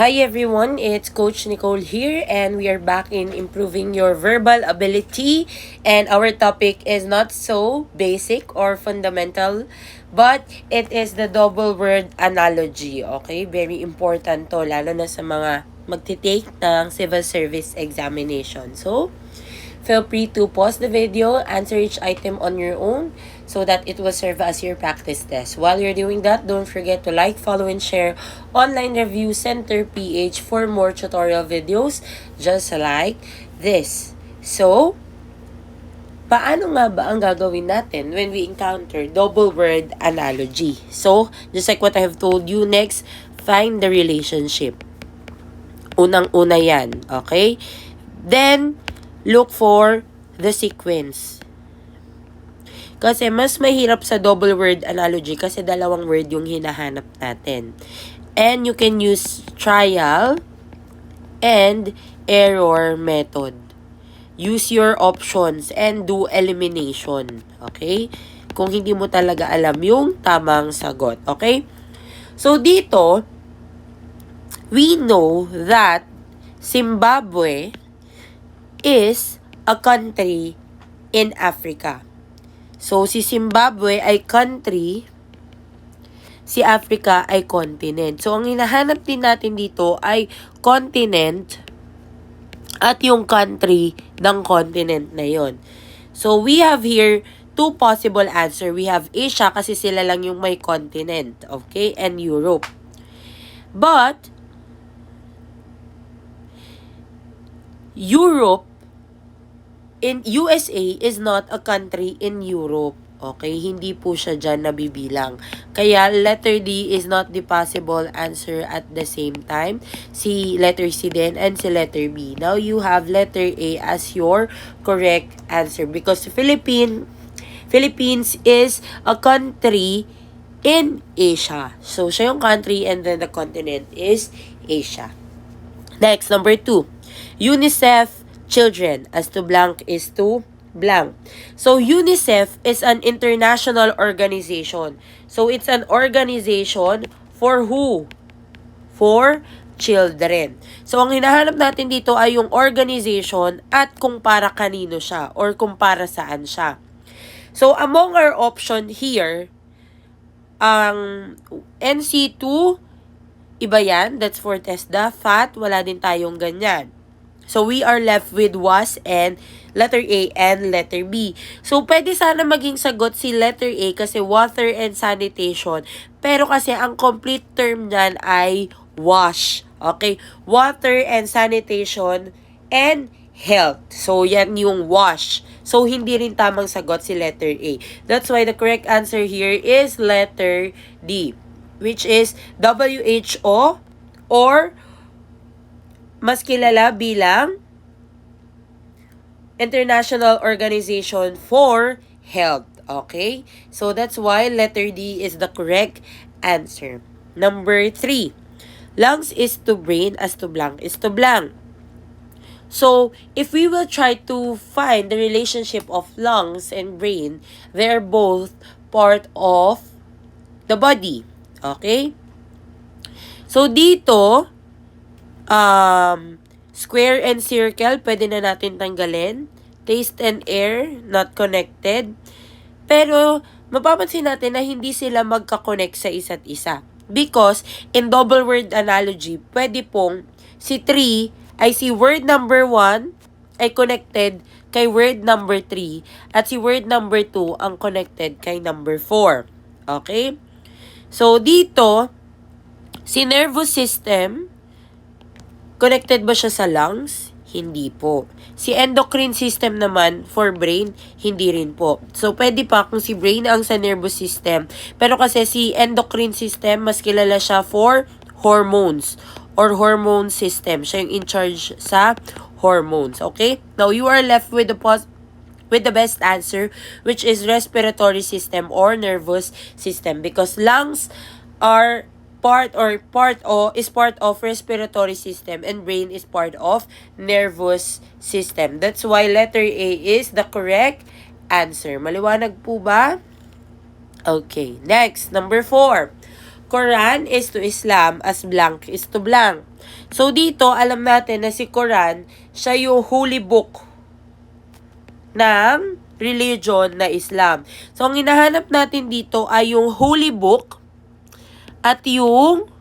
Hi everyone, it's Coach Nicole here and we are back in improving your verbal ability, and our topic is not so basic or fundamental but it is the double word analogy. Okay, very important to lalo na sa mga magti-take ng civil service examination. So, feel free to pause the video, answer each item on your own so that it will serve as your practice test. While you're doing that, don't forget to like, follow, and share Online Review Center PH for more tutorial videos just like this. So, paano nga ba ang gagawin natin when we encounter double word analogy? So, just like what I have told you, next, find the relationship. Unang-una yan, okay? Then, look for the sequence. Kasi mas mahirap sa double word analogy kasi dalawang word yung hinahanap natin. And you can use trial and error method. Use your options and do elimination. Okay? Kung hindi mo talaga alam yung tamang sagot. Okay? So, dito, we know that Zimbabwe is a country in Africa. So, si Zimbabwe ay country, si Africa ay continent. So, ang hinahanap din natin dito ay continent at yung country ng continent na yon. So, we have here two possible answer. We have Asia kasi sila lang yung may continent, okay? And Europe. But, USA is not a country in Europe. Okay, hindi po siya dyan nabibilang. Kaya letter D is not the possible answer at the same time. Si letter C din and si letter B. Now you have letter A as your correct answer because Philippines is a country in Asia. So siya yung country and then the continent is Asia. Next, number 2. UNICEF children as to blank is to blank. So, UNICEF is an international organization. So, it's an organization for who? For children. So, ang hinahanap natin dito ay yung organization at kung para kanino siya or kung para saan siya. So, among our option here, ang NC2, iba yan. That's for TESDA. FAT, wala din tayong ganyan. So, we are left with was and letter A and letter B. So, pwede sana maging sagot si letter A kasi water and sanitation. Pero kasi ang complete term niyan ay wash. Okay? Water and sanitation and health. So, yan yung wash. So, hindi rin tamang sagot si letter A. That's why the correct answer here is letter D, which is WHO or mas kilala bilang International Organization for Health. Okay? So, that's why letter D is the correct answer. Number 3. Lungs is to brain as to blank is to blank. So, if we will try to find the relationship of lungs and brain, they're both part of the body. Okay? So, dito, square and circle, pwede na natin tanggalin. Taste and air, not connected. Pero, mapapansin natin na hindi sila magka-connect sa isa't isa. Because, in double word analogy, pwede pong si 3 ay si word number 1 ay connected kay word number 3 at si word number 2 ang connected kay number 4. Okay? So, dito, si nervous system, connected ba siya sa lungs? Hindi po. Si endocrine system naman for brain, hindi rin po. So, pwede pa kung si brain ang sa nervous system. Pero kasi si endocrine system, mas kilala siya for hormones or hormone system. Siya yung in charge sa hormones. Okay? Now, you are left with the best answer, which is respiratory system or nervous system. Because lungs are part of respiratory system and brain is part of nervous system. That's why letter A is the correct answer. Maliwanag po ba? Okay, next, number 4. Quran is to Islam as blank is to blank. So dito, alam natin na si Quran, siya yung holy book ng religion na Islam. So ang hinahanap natin dito ay yung holy book at yung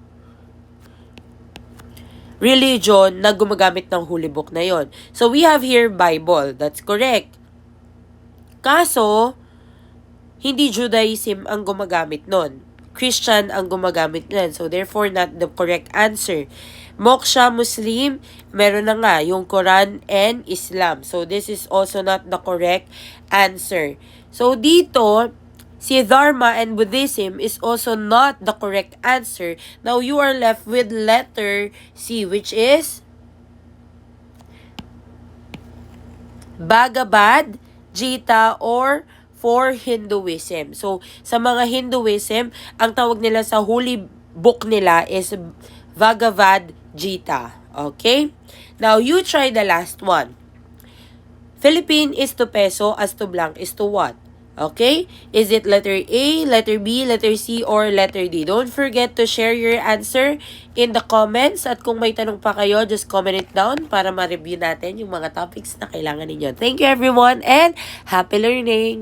religion na gumagamit ng holy book na yon. So we have here Bible. That's correct. Kaso, hindi Judaism ang gumagamit nun. Christian ang gumagamit nun. So, therefore, not the correct answer. Moksha, Muslim, meron na nga yung Quran and Islam. So, this is also not the correct answer. So, dito, si Dharma and Buddhism is also not the correct answer. Now, you are left with letter C, which is Bhagavad Gita or for Hinduism. So, sa mga Hinduism, ang tawag nila sa holy book nila is Bhagavad Gita. Okay? Now, you try the last one. Philippine is to peso, as to blank is to what? Okay? Is it letter A, letter B, letter C, or letter D? Don't forget to share your answer in the comments. At kung may tanong pa kayo, just comment it down para ma-review natin yung mga topics na kailangan ninyo. Thank you everyone and happy learning!